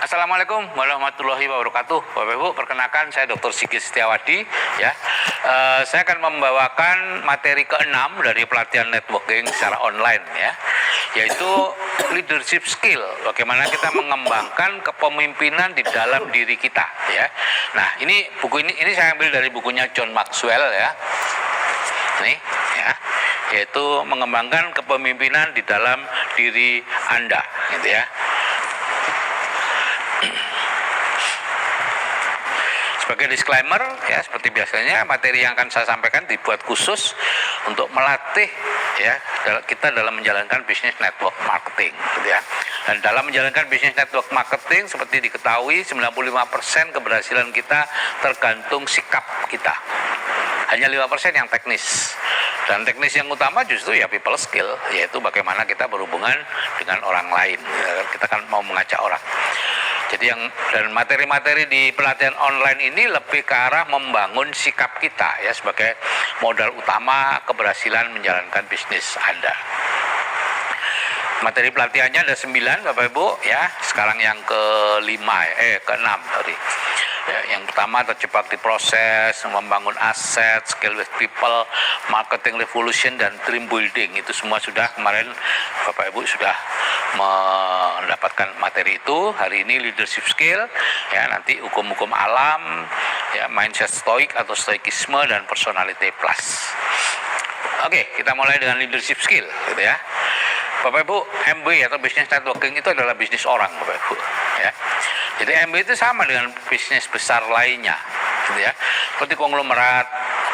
Assalamualaikum warahmatullahi wabarakatuh. Bapak Ibu, perkenalkan saya Dr. Sigit Setiawadi. Ya, saya akan membawakan materi ke-6 dari pelatihan networking secara online, ya, yaitu leadership skill. Bagaimana kita mengembangkan kepemimpinan di dalam diri kita, ya. Nah, buku ini saya ambil dari bukunya John Maxwell, ya. Nih, ya, yaitu mengembangkan kepemimpinan di dalam diri Anda, gitu ya. Sebagai disclaimer, ya, seperti biasanya materi yang akan saya sampaikan dibuat khusus untuk melatih, ya, kita dalam menjalankan bisnis network marketing, gitu ya. Dan dalam menjalankan bisnis network marketing, seperti diketahui 95% keberhasilan kita tergantung sikap kita. Hanya 5% yang teknis. Dan teknis yang utama justru ya people skill, yaitu bagaimana kita berhubungan dengan orang lain. Kita kan mau mengajak orang. Jadi dan materi-materi di pelatihan online ini lebih ke arah membangun sikap kita, ya, sebagai modal utama keberhasilan menjalankan bisnis Anda. Materi pelatihannya ada 9, Bapak Ibu, ya. Sekarang yang ke-6, sorry. Ya, yang pertama terjebak di proses, membangun aset, skill with people, marketing revolution, dan dream building. Itu semua sudah kemarin Bapak Ibu sudah mendapatkan materi itu. Hari ini leadership skill, ya, nanti hukum-hukum alam, ya, mindset stoik atau stoikisme, dan personality plus. Oke, kita mulai dengan leadership skill, gitu ya. Bapak Ibu, MB atau business networking itu adalah bisnis orang, Bapak Ibu, ya. Jadi MB itu sama dengan bisnis besar lainnya, gitu ya. Seperti konglomerat,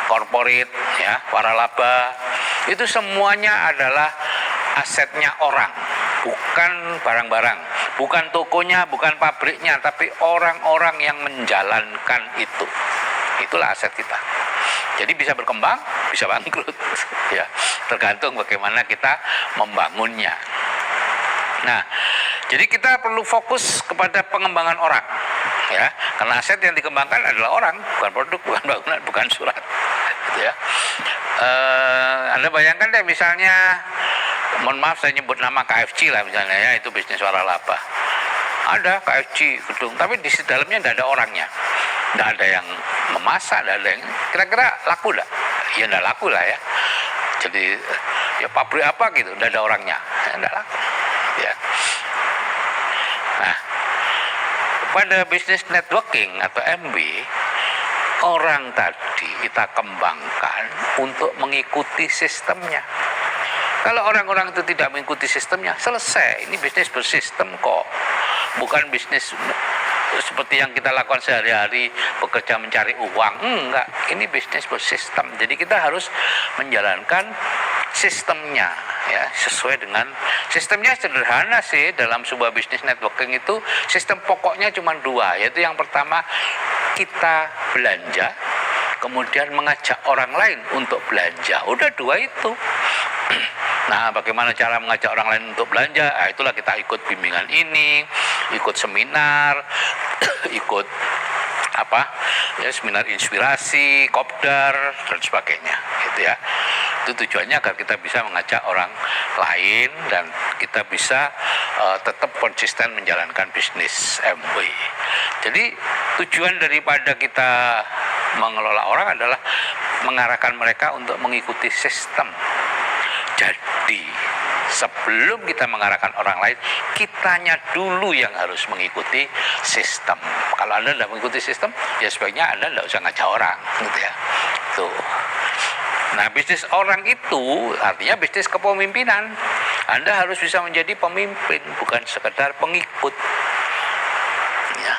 corporate, ya, waralaba, itu semuanya adalah asetnya orang, bukan barang-barang, bukan tokonya, bukan pabriknya, tapi orang-orang yang menjalankan itu. Itulah aset kita. Jadi bisa berkembang, bisa bangkrut, ya, tergantung bagaimana kita membangunnya. Nah, jadi kita perlu fokus kepada pengembangan orang, ya, karena aset yang dikembangkan adalah orang, bukan produk, bukan bangunan, bukan surat, gitu ya. Anda bayangkan deh, misalnya, mohon maaf saya nyebut nama KFC lah misalnya, ya, itu bisnis waralaba. Ada KFC gedung, tapi di dalamnya tidak ada orangnya, tidak ada yang memasak, tidak ada yang, kira-kira laku tidak? Ya tidak laku lah, ya. Jadi ya pabrik apa gitu, tidak ada orangnya, ya, tidak laku, ya. Nah, pada bisnis networking atau MB, orang tadi kita kembangkan untuk mengikuti sistemnya. Kalau orang-orang itu tidak mengikuti sistemnya, selesai. Ini bisnis bersistem kok, bukan bisnis seperti yang kita lakukan sehari-hari, bekerja mencari uang. Enggak, ini bisnis bersistem. Jadi kita harus menjalankan sistemnya, ya, sesuai dengan sistemnya. Sederhana sih, dalam sebuah bisnis networking itu sistem pokoknya cuma 2, yaitu yang pertama kita belanja, kemudian mengajak orang lain untuk belanja. Udah 2 itu. Nah, bagaimana cara mengajak orang lain untuk belanja? Nah, itulah kita ikut bimbingan ini, ikut seminar, ikut ya, seminar inspirasi, kopdar, dan sebagainya, gitu ya. Itu tujuannya agar kita bisa mengajak orang lain dan kita bisa tetap konsisten menjalankan bisnis MW. Jadi tujuan daripada kita mengelola orang adalah mengarahkan mereka untuk mengikuti sistem. Jadi sebelum kita mengarahkan orang lain, kitanya dulu yang harus mengikuti sistem. Kalau Anda tidak mengikuti sistem, ya sebaiknya Anda tidak usah ngajak orang, gitu ya. Tuh. Nah, bisnis orang itu artinya bisnis kepemimpinan. Anda harus bisa menjadi pemimpin, bukan sekedar pengikut. Ya.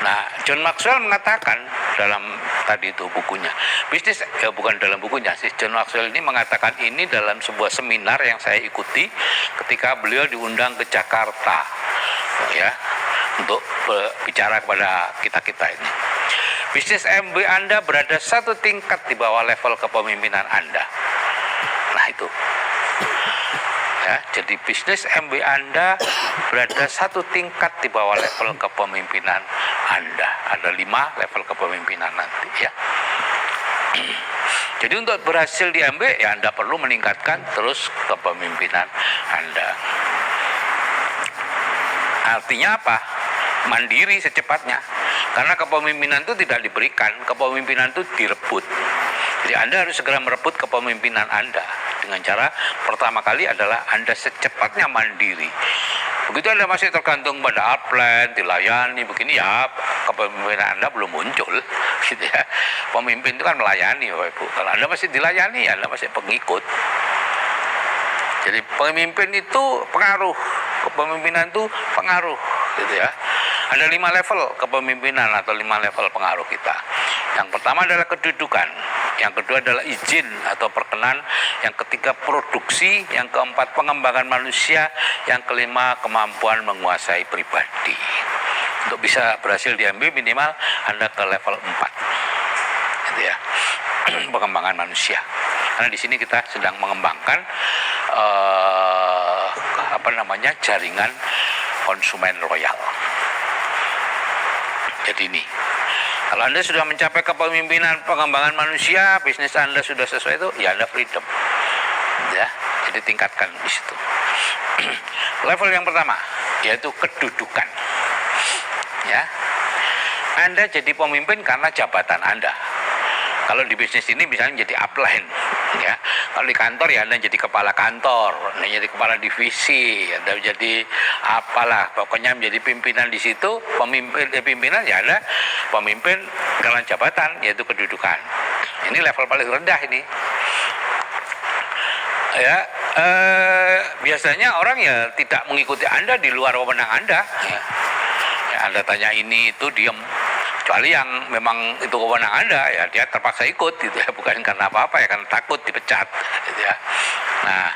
Nah, John Maxwell mengatakan dalam tadi itu bukunya, bisnis, ya bukan dalam bukunya sih, John Maxwell ini mengatakan ini dalam sebuah seminar yang saya ikuti ketika beliau diundang ke Jakarta, ya, untuk bicara kepada kita ini. Bisnis MB Anda berada 1 tingkat di bawah level kepemimpinan Anda. Nah, itu. Ya, jadi bisnis MB Anda berada 1 tingkat di bawah level kepemimpinan Anda. Ada 5 level kepemimpinan nanti, ya. Jadi untuk berhasil di MB, ya Anda perlu meningkatkan terus kepemimpinan Anda. Artinya apa? mandiri secepatnya. Karena kepemimpinan itu tidak diberikan, kepemimpinan itu direbut. Jadi Anda harus segera merebut kepemimpinan Anda dengan cara pertama kali adalah Anda secepatnya mandiri. Begitu Anda masih tergantung pada upline, dilayani begini, ya kepemimpinan Anda belum muncul, gitu ya. Pemimpin itu kan melayani, Bapak Ibu. Kalau Anda masih dilayani, ya Anda masih pengikut. Jadi pemimpin itu pengaruh, kepemimpinan itu pengaruh, gitu ya. Ada 5 level kepemimpinan atau 5 level pengaruh kita. Yang pertama adalah kedudukan, yang kedua adalah izin atau perkenan, yang ketiga produksi, yang keempat pengembangan manusia, yang kelima kemampuan menguasai pribadi. Untuk bisa berhasil di MB minimal Anda ke level 4, gitu ya. Pengembangan manusia. Karena di sini kita sedang mengembangkan jaringan konsumen loyal. Jadi ini, kalau Anda sudah mencapai kepemimpinan pengembangan manusia, bisnis Anda sudah sesuai itu, ya Anda freedom. Ya, jadi tingkatkan di situ. Level yang pertama yaitu kedudukan. Ya. Anda jadi pemimpin karena jabatan Anda. Kalau di bisnis ini misalnya jadi upline, ya. Kalau di kantor ya Anda jadi kepala kantor, Anda jadi kepala divisi, Anda jadi apalah, pokoknya menjadi pimpinan di situ, pimpinan ya Anda pemimpin karena jabatan, yaitu kedudukan. Ini level paling rendah ini. Ya, biasanya orang ya tidak mengikuti Anda di luar wewenang Anda. Ya, Anda tanya ini itu diam. Kecuali yang memang itu kewenangan Anda, ya dia terpaksa ikut, gitu ya, bukan karena apa-apa ya, karena takut dipecat, gitu ya. Nah,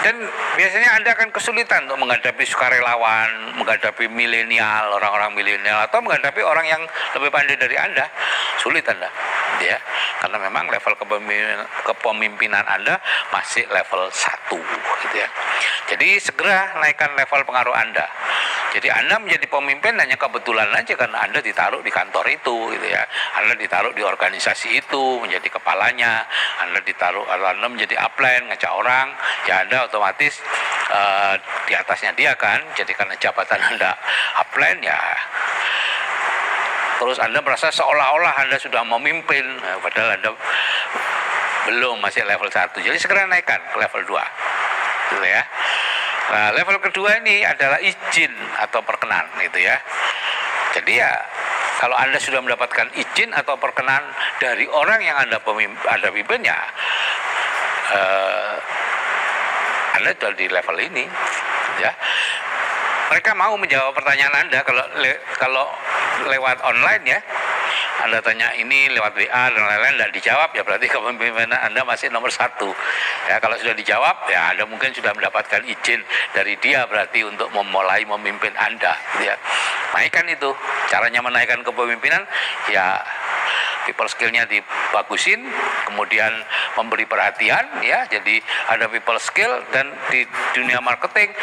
dan biasanya Anda akan kesulitan untuk menghadapi sukarelawan, menghadapi milenial, orang-orang milenial, atau menghadapi orang yang lebih pandai dari Anda, sulit Anda, ya, karena memang level kepemimpinan Anda masih level 1, gitu ya. Jadi segera naikkan level pengaruh Anda. Jadi Anda menjadi pemimpin hanya kebetulan aja karena Anda ditaruh di kantor itu, gitu ya. Anda ditaruh di organisasi itu menjadi kepalanya. Anda menjadi upline ngajak orang, ya Anda otomatis di atasnya dia kan. Jadi karena jabatan Anda upline ya. Terus Anda merasa seolah-olah Anda sudah memimpin, padahal Anda belum, masih level 1. Jadi segera naikkan ke level 2. Gitu ya. Nah, level kedua ini adalah izin atau perkenan, gitu ya. Jadi ya, kalau Anda sudah mendapatkan izin atau perkenan dari orang yang Anda pimpinnya, Anda sudah di level ini, ya. Mereka mau menjawab pertanyaan Anda kalau lewat online, ya. Anda tanya ini lewat WA dan lain-lain, tidak dijawab, ya berarti kepemimpinan Anda masih nomor 1. Ya, kalau sudah dijawab, ya Anda mungkin sudah mendapatkan izin dari dia berarti untuk memulai memimpin Anda. Ya. Naikkan itu. Caranya menaikkan kepemimpinan, ya people skill-nya dibagusin, kemudian memberi perhatian, ya. Jadi ada people skill, dan di dunia marketing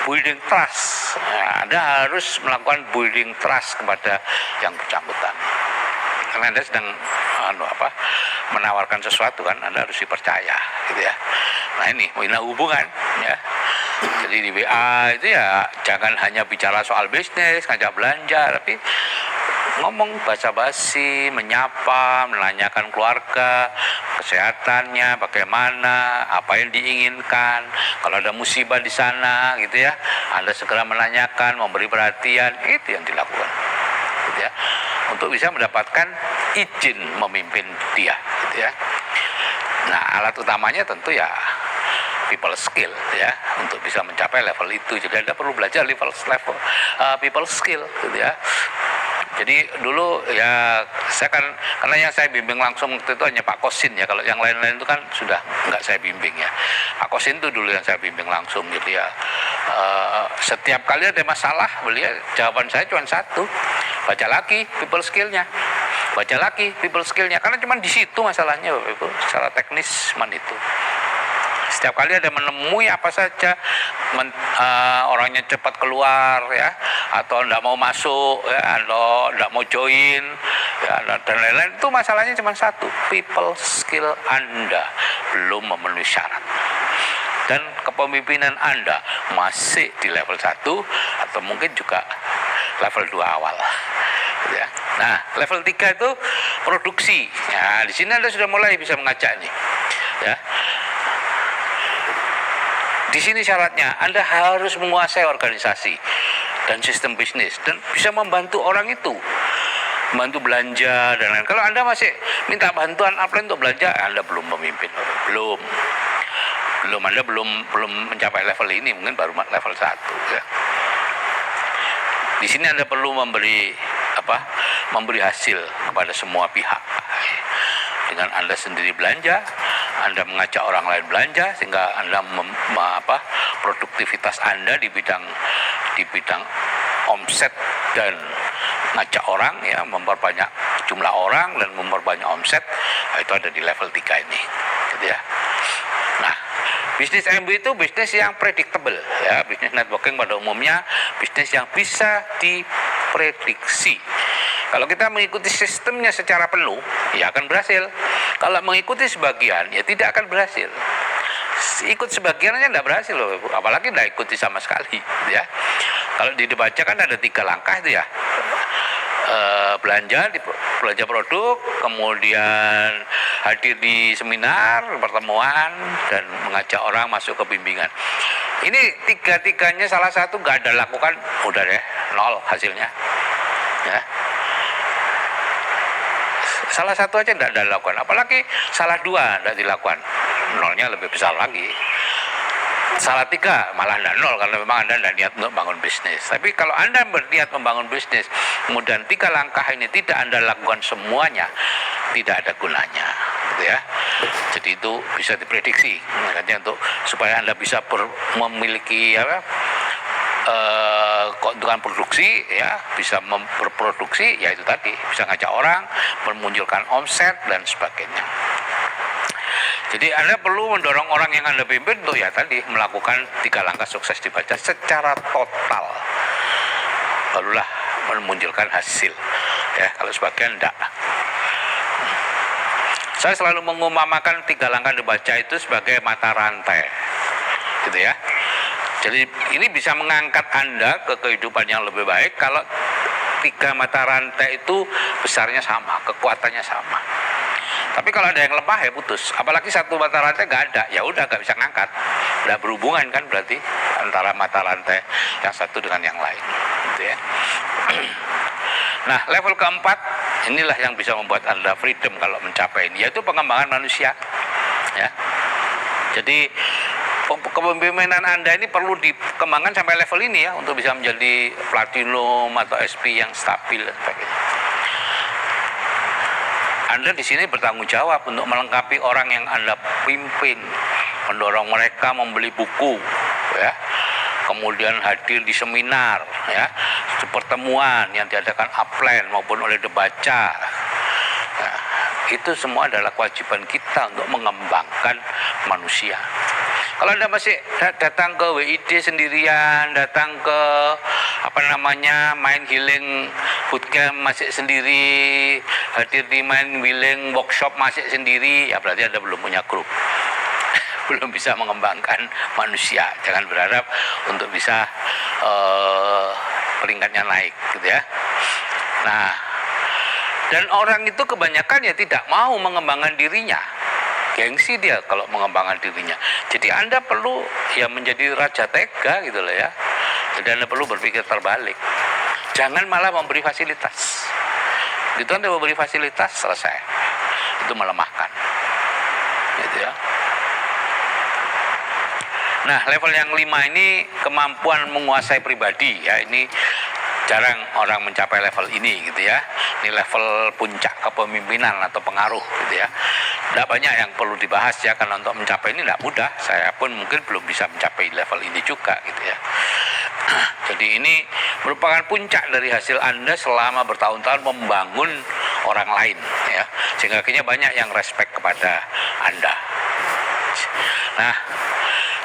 building trust. Nah, Anda harus melakukan building trust kepada yang bersangkutan. Karena Anda sedang menawarkan sesuatu kan, Anda harus dipercaya, gitu ya. Nah ini bina hubungan, ya. Jadi di WA itu ya jangan hanya bicara soal bisnis, ngajak belanja, tapi ngomong basa-basi, menyapa, menanyakan keluarga, kesehatannya, bagaimana, apa yang diinginkan. Kalau ada musibah di sana, gitu ya, Anda segera menanyakan, memberi perhatian, itu yang dilakukan, gitu ya, untuk bisa mendapatkan izin memimpin dia, gitu ya. Nah, alat utamanya tentu ya people skill, ya, untuk bisa mencapai level itu. Jadi Anda perlu belajar level people skill, gitu ya. Jadi dulu ya saya kan, karena yang saya bimbing langsung waktu itu hanya Pak Kosin, ya. Kalau yang lain-lain itu kan sudah nggak saya bimbing, ya. Pak Kosin itu dulu yang saya bimbing langsung, gitu ya. Setiap kali ada masalah, beliau jawaban saya cuma satu, baca lagi people skillnya, baca lagi people skillnya, karena cuma di situ masalahnya, Bapak Ibu, secara teknis itu. Setiap kali ada menemui apa saja, orangnya cepat keluar, ya, atau tidak mau masuk, ya, atau tidak mau join, ya, dan lain-lain, itu masalahnya cuma satu, people skill Anda belum memenuhi syarat. Dan kepemimpinan Anda masih di level 1, atau mungkin juga level 2 awal. Ya. Nah, level 3 itu produksi. Ya, di sini Anda sudah mulai bisa mengajak nih. Ya. Di sini syaratnya Anda harus menguasai organisasi dan sistem bisnis dan bisa membantu orang itu, membantu belanja dan lain. Kalau Anda masih minta bantuan upline untuk belanja, Anda belum memimpin, belum Anda belum mencapai level ini, mungkin baru level 1 ya. Di sini Anda perlu memberi hasil kepada semua pihak. Dengan Anda sendiri belanja, Anda mengajak orang lain belanja, sehingga Anda produktivitas Anda di bidang omset dan ngajak orang, ya, memperbanyak jumlah orang dan memperbanyak omset, itu ada di level 3 ini, gitu ya. Nah, bisnis MB itu bisnis yang predictable, ya. Bisnis networking pada umumnya bisnis yang bisa diprediksi. Kalau kita mengikuti sistemnya secara penuh, ya akan berhasil. Kalau mengikuti sebagian, ya tidak akan berhasil. Ikut sebagiannya tidak berhasil loh, apalagi tidak ikuti sama sekali, ya. Kalau dibaca kan ada 3 langkah itu ya. Belanja produk, kemudian hadir di seminar, pertemuan, dan mengajak orang masuk ke bimbingan. Ini 3-tiganya salah satu nggak ada lakukan, udah deh 0 hasilnya, ya. Salah satu aja tidak ada dilakukan, apalagi salah 2 tidak dilakukan, 0-nya lebih besar lagi. Salah 3 malah tidak 0, karena memang Anda tidak niat untuk bangun bisnis. Tapi kalau Anda berniat membangun bisnis, kemudian 3 langkah ini tidak Anda lakukan semuanya, tidak ada gunanya, gitu ya. Jadi itu bisa diprediksi, makanya untuk supaya Anda bisa memiliki keuntungan produksi, ya, bisa berproduksi, ya itu tadi, bisa ngajak orang, memunculkan omset dan sebagainya. Jadi Anda perlu mendorong orang yang Anda pimpin untuk, ya tadi, melakukan 3 langkah sukses dibaca secara total, barulah memunculkan hasil, ya. Kalau sebagian enggak. Saya selalu mengumpamakan 3 langkah dibaca itu sebagai mata rantai, gitu ya. Jadi ini bisa mengangkat Anda ke kehidupan yang lebih baik kalau 3 mata rantai itu besarnya sama, kekuatannya sama. Tapi kalau ada yang lemah, ya putus. Apalagi 1 mata rantai nggak ada, ya udah nggak bisa ngangkat. Udah berhubungan kan berarti antara mata rantai yang satu dengan yang lain, gitu ya. Nah, level keempat inilah yang bisa membuat Anda freedom kalau mencapai ini, yaitu pengembangan manusia, ya. Jadi kepemimpinan Anda ini perlu dikembangkan sampai level ini, ya, untuk bisa menjadi platinum atau SP yang stabil dan sebagainya. Anda di sini bertanggung jawab untuk melengkapi orang yang Anda pimpin, mendorong mereka membeli buku, ya, kemudian hadir di seminar, ya, pertemuan yang diadakan upline maupun oleh debaca. Nah, itu semua adalah kewajiban kita untuk mengembangkan manusia. Kalau Anda masih datang ke WID sendirian, datang ke main healing bootcamp masih sendiri, hadir di main healing workshop masih sendiri, ya berarti Anda belum punya grup. Belum bisa mengembangkan manusia. Jangan berharap untuk bisa peringkatnya naik, gitu ya. Nah, dan orang itu kebanyakan ya tidak mau mengembangkan dirinya. Gengsi dia kalau mengembangkan dirinya. Jadi Anda perlu ya menjadi raja tega, gitu loh, ya. Jadi Anda perlu berpikir terbalik. Jangan malah memberi fasilitas. Gitu Anda memberi fasilitas, selesai. Itu melemahkan. Gitu ya. Nah, level yang 5 ini kemampuan menguasai pribadi, ya. Ini jarang orang mencapai level ini, gitu ya. Ini level puncak kepemimpinan atau pengaruh, gitu ya. Tidak banyak yang perlu dibahas, ya, karena untuk mencapai ini tidak mudah. Saya pun mungkin belum bisa mencapai level ini juga, gitu ya. Jadi ini merupakan puncak dari hasil Anda selama bertahun-tahun membangun orang lain, ya. Sehingga akhirnya banyak yang respect kepada Anda. Nah,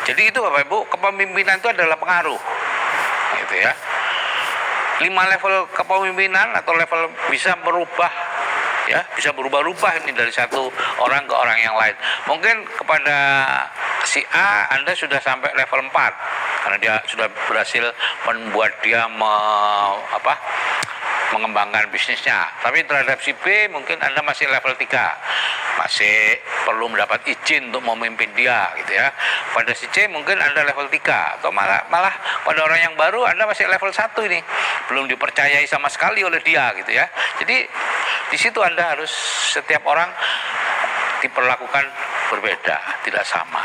jadi itu Bapak Ibu, kepemimpinan itu adalah pengaruh, gitu ya. 5 level kepemimpinan atau level bisa berubah, ya, bisa berubah-ubah ini dari satu orang ke orang yang lain. Mungkin kepada si A Anda sudah sampai level 4, karena dia sudah berhasil membuat dia mengembangkan bisnisnya. Tapi terhadap si B mungkin Anda masih level 3, masih perlu mendapat izin untuk memimpin dia gitu ya. Pada si C mungkin Anda level 3, atau malah pada orang yang baru Anda masih level 1 ini, belum dipercayai sama sekali oleh dia gitu ya. Jadi di situ Anda harus, setiap orang diperlakukan berbeda, tidak sama.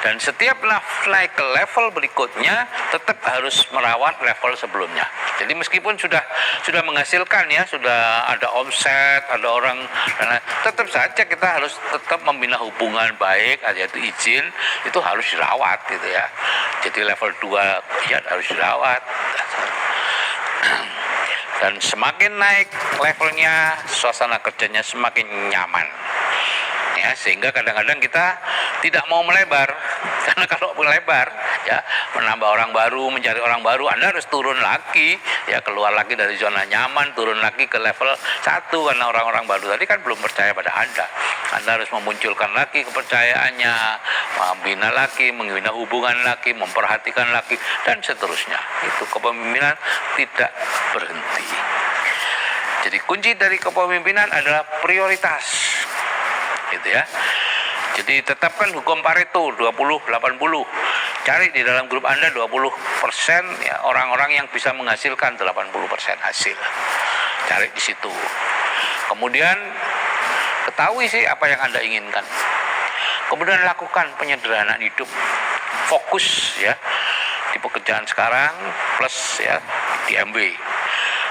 Dan setiap naik ke level berikutnya tetap harus merawat level sebelumnya. Jadi meskipun sudah menghasilkan ya, sudah ada omset, ada orang, tetap saja kita harus tetap membina hubungan baik, yaitu izin, itu harus dirawat gitu ya. Jadi level 2 ya harus dirawat. Dan semakin naik levelnya, suasana kerjanya semakin nyaman. Ya, sehingga kadang-kadang kita tidak mau melebar, karena kalau melebar ya, menambah orang baru, mencari orang baru, Anda harus turun lagi ya, keluar lagi dari zona nyaman, turun lagi ke level 1, karena orang-orang baru tadi kan belum percaya pada Anda harus memunculkan lagi kepercayaannya, membina lagi, membina hubungan lagi, memperhatikan lagi, dan seterusnya. Itu kepemimpinan tidak berhenti. Jadi kunci dari kepemimpinan adalah prioritas, gitu ya. Jadi tetapkan hukum Pareto 20-80. Cari di dalam grup Anda 20% ya, orang-orang yang bisa menghasilkan 80% hasil. Cari di situ. Kemudian ketahui sih apa yang Anda inginkan. Kemudian lakukan penyederhanaan hidup. Fokus ya di pekerjaan sekarang plus ya di MB.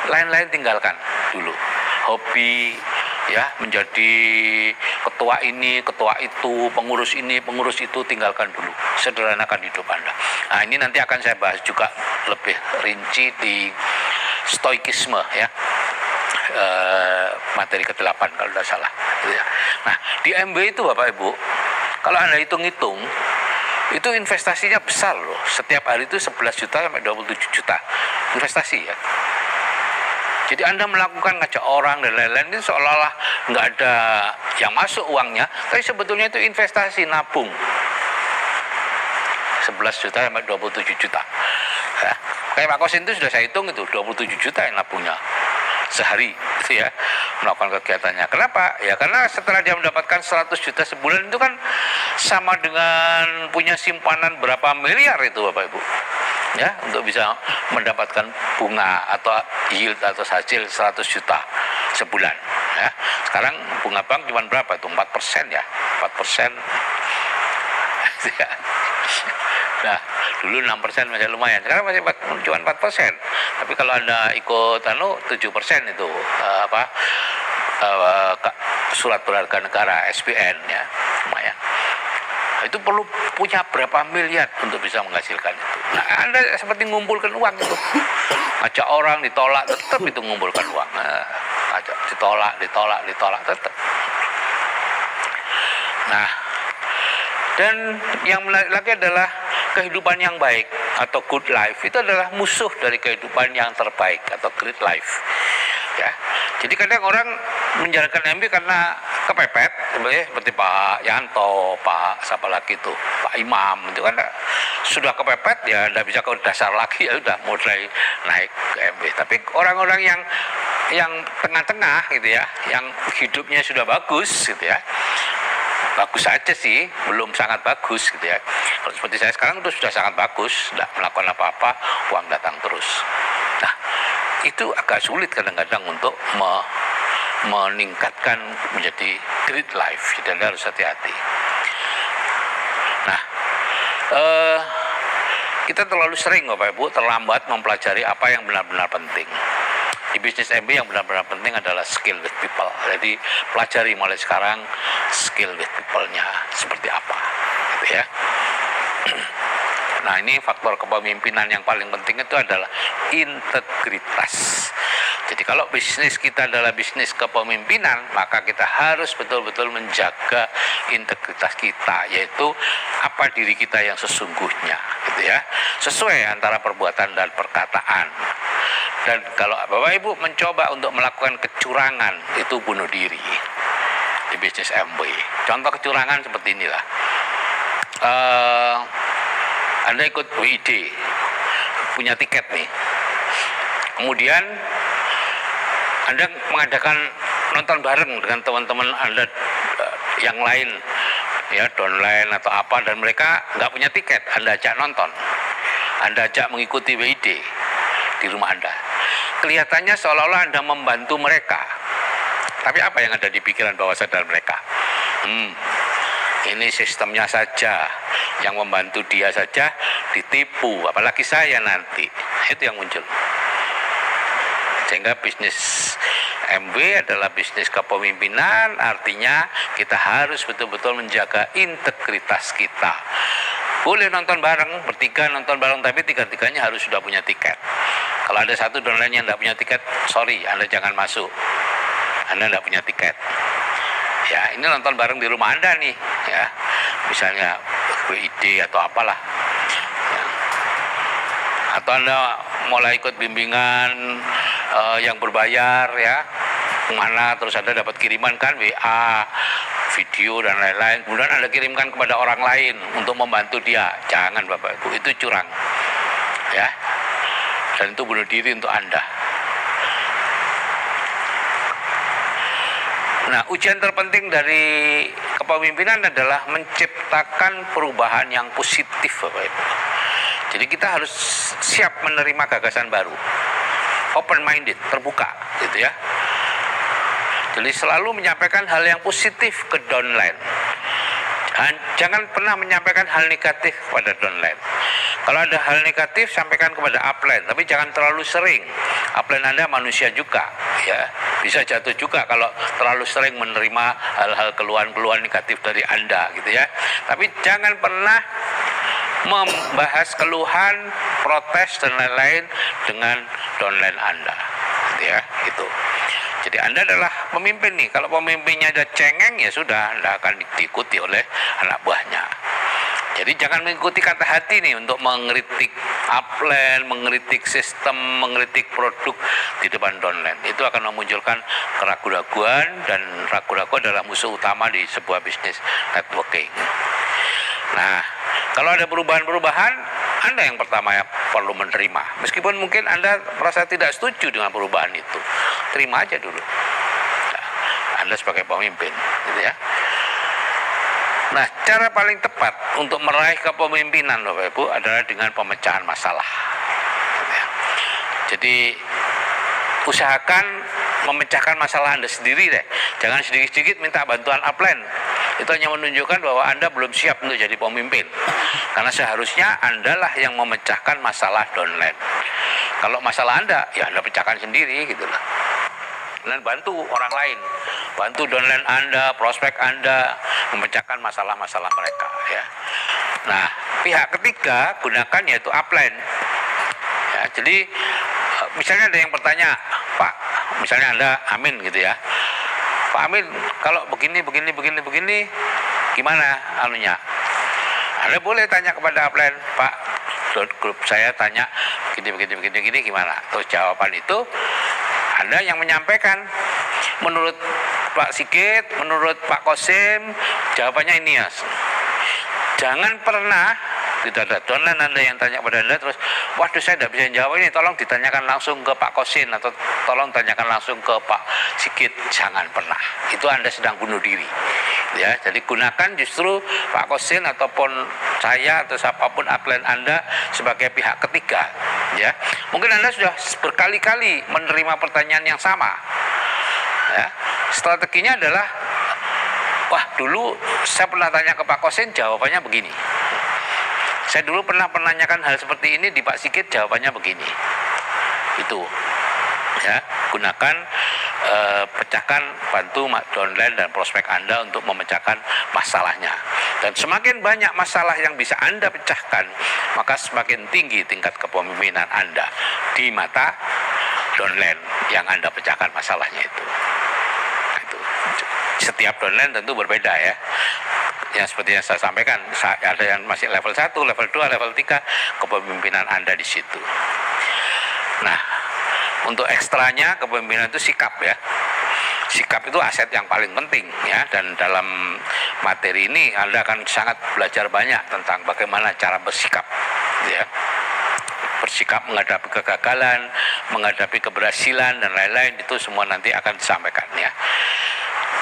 Lain-lain tinggalkan dulu. Hobi ya, menjadi ketua ini, ketua itu, pengurus ini, pengurus itu, tinggalkan dulu. Sederhanakan hidup Anda. Nah, ini nanti akan saya bahas juga lebih rinci di stoikisme ya, materi ke-8 kalau tidak salah. Nah, di MB itu Bapak Ibu, kalau Anda hitung-hitung, itu investasinya besar loh. Setiap hari itu 11 juta sampai 27 juta investasi ya. Jadi Anda melakukan ngajak orang dan lain-lain itu seolah-olah nggak ada yang masuk uangnya, tapi sebetulnya itu investasi, nabung. 11 juta sampai 27 juta. Ya. Kayak Pak Kosin itu sudah saya hitung itu 27 juta yang nabungnya sehari gitu ya, melakukan kegiatannya. Kenapa? Ya karena setelah dia mendapatkan 100 juta sebulan itu kan sama dengan punya simpanan berapa miliar itu Bapak Ibu. Ya, untuk bisa mendapatkan bunga atau yield atau hasil 100 juta sebulan ya. Sekarang bunga bank cuma berapa itu? 4% ya. 4%. Nah, dulu 6% masih lumayan. Sekarang masih cuma 4%. Tapi kalau Anda ikut 7% itu surat berharga negara SBN ya, lumayan. Itu perlu punya berapa miliar untuk bisa menghasilkan itu. Nah, Anda seperti mengumpulkan uang itu. Ajak orang ditolak, tetap itu mengumpulkan uang. Ajak ditolak, tetap. Nah, dan yang menarik lagi adalah kehidupan yang baik atau good life itu adalah musuh dari kehidupan yang terbaik atau great life. Ya. Jadi kadang orang menjalankan MB karena kepepet, seperti Pak Yanto, Pak siapa lagi itu, Pak Imam, itu kan sudah kepepet ya, tidak bisa ke dasar lagi, ya sudah mulai naik ke MB. Tapi orang-orang yang tengah-tengah gitu ya, yang hidupnya sudah bagus gitu ya, bagus saja sih, belum sangat bagus gitu ya. Kalau seperti saya sekarang itu sudah sangat bagus, tidak melakukan apa-apa, uang datang terus. Nah, itu agak sulit kadang-kadang untuk meningkatkan menjadi great life. Jadi Anda harus hati-hati. Nah, kita terlalu sering Bapak Ibu terlambat mempelajari apa yang benar-benar penting. Di bisnis MB yang benar-benar penting adalah skill with people. Jadi pelajari mulai sekarang skill with people-nya seperti apa, gitu ya. Nah, ini faktor kepemimpinan yang paling penting itu adalah integritas. Jadi kalau bisnis kita adalah bisnis kepemimpinan, maka kita harus betul-betul menjaga integritas kita, yaitu apa diri kita yang sesungguhnya, gitu ya. Sesuai antara perbuatan dan perkataan. Dan kalau Bapak Ibu mencoba untuk melakukan kecurangan, itu bunuh diri di bisnis MB. Contoh kecurangan seperti inilah. eh, Anda ikut WID, punya tiket nih. Kemudian Anda mengadakan nonton bareng dengan teman-teman Anda yang lain, ya downline atau apa, dan mereka nggak punya tiket. Anda ajak nonton, Anda ajak mengikuti WID di rumah Anda. Kelihatannya seolah-olah Anda membantu mereka. Tapi apa yang ada di pikiran bawah sadar mereka? Ini sistemnya saja, yang membantu dia saja ditipu, apalagi saya nanti. Itu yang muncul. Sehingga bisnis MW adalah bisnis kepemimpinan, artinya kita harus betul-betul menjaga integritas kita. Boleh nonton bareng, bertiga nonton bareng, tapi tiga-tiganya harus sudah punya tiket. Kalau ada satu downline yang tidak punya tiket, sorry, Anda jangan masuk. Anda tidak punya tiket. Ya, ini nonton bareng di rumah Anda nih, ya, misalnya WID atau apalah. Ya. Atau Anda mulai ikut bimbingan yang berbayar, ya, mana terus Anda dapat kiriman kan WA, video dan lain-lain, kemudian Anda kirimkan kepada orang lain untuk membantu dia. Jangan Bapak Ibu, itu curang, ya, dan itu bunuh diri untuk Anda. Nah, ujian terpenting dari kepemimpinan adalah menciptakan perubahan yang positif, Bapak Ibu. Jadi kita harus siap menerima gagasan baru, open minded, terbuka, gitu ya. Jadi selalu menyampaikan hal yang positif ke downline. Jangan pernah menyampaikan hal negatif kepada downline. Kalau ada hal negatif, sampaikan kepada upline, tapi jangan terlalu sering. Upline Anda manusia juga, ya, bisa jatuh juga kalau terlalu sering menerima hal-hal keluhan-keluhan negatif dari Anda, gitu ya. Tapi jangan pernah membahas keluhan, protes dan lain-lain dengan downline Anda, gitu ya, gitu. Jadi Anda adalah pemimpin nih. Kalau pemimpinnya ada cengeng, ya sudah, Anda akan diikuti oleh anak buahnya. Jadi jangan mengikuti kata hati nih untuk mengkritik upline, mengkritik sistem, mengkritik produk di depan downline. Itu akan memunculkan keraguan-raguan, dan ragu-ragu adalah musuh utama di sebuah bisnis networking. Nah, kalau ada perubahan-perubahan, Anda yang pertama yang perlu menerima. Meskipun mungkin Anda merasa tidak setuju dengan perubahan itu, terima aja dulu. Nah, Anda sebagai pemimpin, gitu ya. Nah, cara paling tepat untuk meraih kepemimpinan, Bapak Ibu, adalah dengan pemecahan masalah. Jadi, usahakan memecahkan masalah Anda sendiri deh. Jangan sedikit-sedikit minta bantuan upline. Itu hanya menunjukkan bahwa Anda belum siap untuk jadi pemimpin. Karena seharusnya Anda lah yang memecahkan masalah downline. Kalau masalah Anda, ya Anda pecahkan sendiri, gitu lah. Dan bantu orang lain, bantu downline Anda, prospek Anda memecahkan masalah-masalah mereka, ya. Nah, pihak ketiga gunakan yaitu upline. Ya, jadi misalnya ada yang bertanya, Pak, misalnya Anda Amin gitu ya, Pak Amin, kalau begini, gimana anunya? Anda boleh tanya kepada upline, Pak, grup saya tanya begini, gimana? Terus jawaban itu Anda yang menyampaikan. Menurut Pak Sigit, menurut Pak Kosim, jawabannya ini ya. Jangan pernah tidak ada downline Anda yang tanya kepada Anda terus, waduh saya tidak bisa jawab ini, tolong ditanyakan langsung ke Pak Kosin atau tolong tanyakan langsung ke Pak Sigit. Jangan pernah, itu Anda sedang bunuh diri, ya. Jadi gunakan justru Pak Kosin ataupun saya atau siapapun upline Anda sebagai pihak ketiga, ya. Mungkin Anda sudah berkali-kali menerima pertanyaan yang sama, ya. Strateginya adalah, wah dulu saya pernah tanya ke Pak Kosin, jawabannya begini. Saya dulu pernah menanyakan hal seperti ini di Pak Sigit, jawabannya begini. Itu, ya, gunakan, pecahkan, bantu downline dan prospek Anda untuk memecahkan masalahnya. Dan semakin banyak masalah yang bisa Anda pecahkan, maka semakin tinggi tingkat kepemimpinan Anda di mata downline yang Anda pecahkan masalahnya itu. Nah, itu. Setiap downline tentu berbeda, ya. Ya seperti yang saya sampaikan, ada yang masih level 1, level 2, level 3, kepemimpinan Anda di situ. Nah, untuk ekstranya kepemimpinan itu sikap, ya. sikap itu aset yang paling penting ya, dan dalam materi ini Anda akan sangat belajar banyak tentang bagaimana cara bersikap ya. Bersikap menghadapi kegagalan, menghadapi keberhasilan dan lain-lain, itu semua nanti akan disampaikan ya.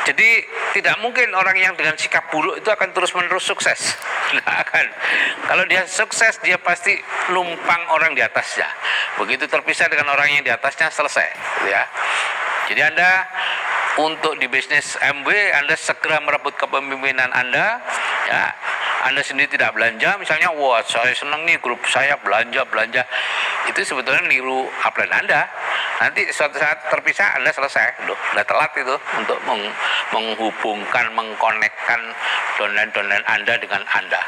Jadi tidak mungkin orang yang dengan sikap buruk itu akan terus-menerus sukses. Tidak akan. Kalau dia sukses, dia pasti numpang orang di atasnya. Begitu terpisah dengan orang yang di atasnya, selesai ya. Jadi Anda untuk di bisnis MW, Anda segera merebut kepemimpinan Anda ya. Anda sendiri tidak belanja, misalnya, wah saya senang nih grup saya belanja, itu sebetulnya niru upline Anda. Nanti suatu saat terpisah, Anda selesai, udah telat itu untuk menghubungkan, mengkonekkan downline Anda dengan Anda.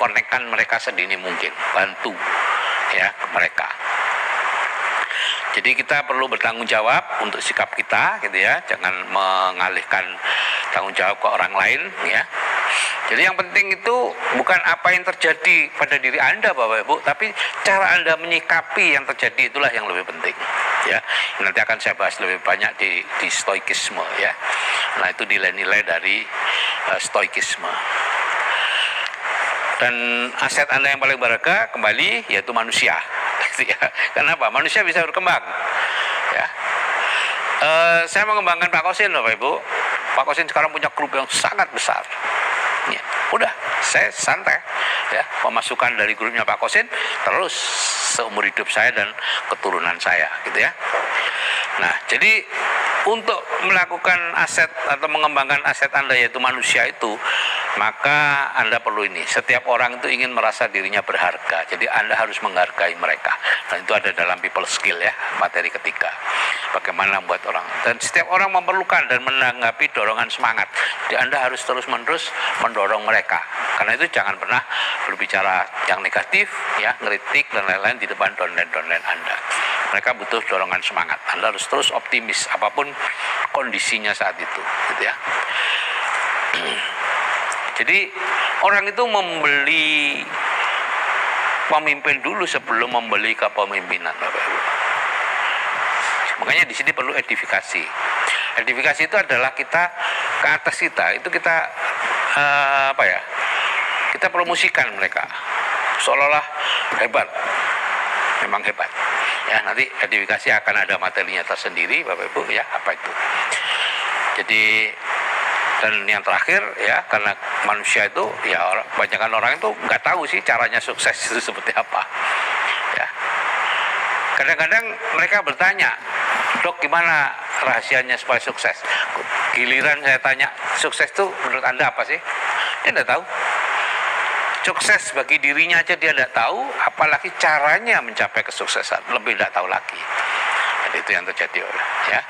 Konekkan mereka sedini mungkin, bantu ya mereka. Jadi kita perlu bertanggung jawab untuk sikap kita gitu ya, jangan mengalihkan tanggung jawab ke orang lain ya. Jadi yang penting itu bukan apa yang terjadi pada diri Anda Bapak Ibu, tapi cara Anda menyikapi yang terjadi, itulah yang lebih penting ya. Nanti akan saya bahas lebih banyak di stoikisme ya. Nah, itu nilai-nilai dari stoikisme. Dan aset Anda yang paling berharga kembali yaitu manusia. Kenapa? Manusia bisa berkembang ya. Saya mengembangkan Pak Kosin Bapak Ibu. Pak Kosin sekarang punya grup yang sangat besar ya. Udah, saya santai ya, pemasukan dari grupnya Pak Kosin terus seumur hidup saya dan keturunan saya gitu ya. Nah, jadi untuk melakukan aset atau mengembangkan aset Anda yaitu manusia itu, maka Anda perlu ini. Setiap orang itu ingin merasa dirinya berharga. Jadi Anda harus menghargai mereka. Dan itu ada dalam people skill ya, materi ketiga. Bagaimana membuat orang. Dan setiap orang memerlukan dan menanggapi dorongan semangat. Jadi Anda harus terus-menerus mendorong mereka. Karena itu jangan pernah berbicara yang negatif, ya, ngeritik dan lain-lain di depan downline Anda. Mereka butuh dorongan semangat. Anda harus terus optimis apapun kondisinya saat itu, gitu ya. Jadi orang itu membeli pemimpin dulu sebelum membeli kepemimpinan, Bapak Ibu. Makanya di sini perlu edifikasi. Edifikasi itu adalah kita ke atas itu kita kita promosikan mereka seolah-olah hebat, memang hebat. Ya, nanti edifikasi akan ada materinya tersendiri, Bapak Ibu ya, apa itu. Jadi dan yang terakhir ya, karena manusia itu ya, kebanyakan orang itu nggak tahu sih caranya sukses itu seperti apa. Ya. Kadang-kadang mereka bertanya, "Dok, gimana rahasianya supaya sukses?" Giliran saya tanya, "Sukses itu menurut Anda apa sih?" Dia nggak tahu. Sukses bagi dirinya aja dia tidak tahu, apalagi caranya mencapai kesuksesan, lebih tidak tahu lagi. Jadi itu yang terjadi ya.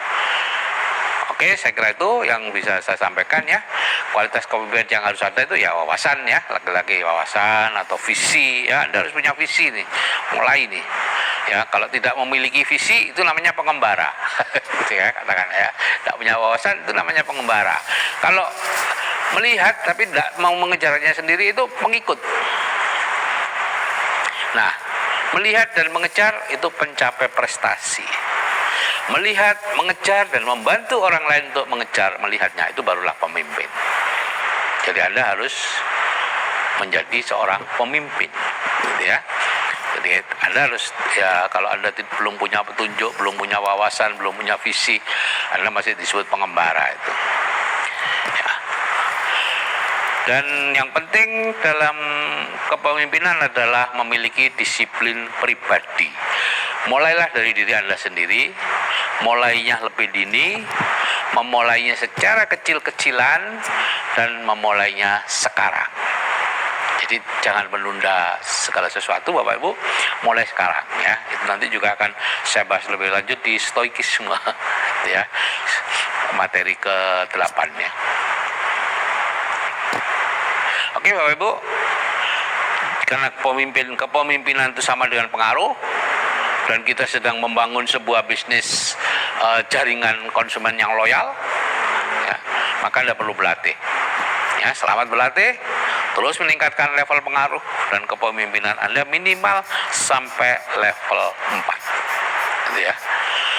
Oke, saya kira itu yang bisa saya sampaikan ya. Kualitas kepemimpinan yang harus ada itu ya wawasan ya, lagi-lagi wawasan atau visi ya. Anda harus punya visi nih, mulai nih. Ya, kalau tidak memiliki visi itu namanya pengembara. Gitu ya, katakan ya. Tidak punya wawasan itu namanya pengembara. Kalau melihat tapi tidak mau mengejarnya sendiri itu pengikut. Nah, melihat dan mengejar itu pencapai prestasi. Melihat, mengejar dan membantu orang lain untuk mengejar, melihatnya, itu barulah pemimpin. Jadi Anda harus menjadi seorang pemimpin, gitu ya. Jadi Anda harus ya, kalau Anda belum punya petunjuk, belum punya wawasan, belum punya visi, Anda masih disebut pengembara itu. Ya. Dan yang penting dalam kepemimpinan adalah memiliki disiplin pribadi. Mulailah dari diri Anda sendiri, mulainya lebih dini, memulainya secara kecil-kecilan, dan memulainya sekarang. Jadi jangan menunda segala sesuatu Bapak Ibu, mulai sekarang ya. Itu nanti juga akan saya bahas lebih lanjut di stoikisme ya, materi ke-8 ya. Oke Bapak Ibu, karena kepemimpinan itu sama dengan pengaruh, dan kita sedang membangun sebuah bisnis jaringan konsumen yang loyal ya, maka Anda perlu berlatih ya. Selamat berlatih, terus meningkatkan level pengaruh dan kepemimpinan Anda minimal sampai level 4 gitu ya.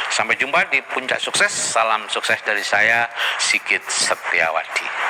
Sampai jumpa di puncak sukses. Salam sukses dari saya, Sigit Setiawadi.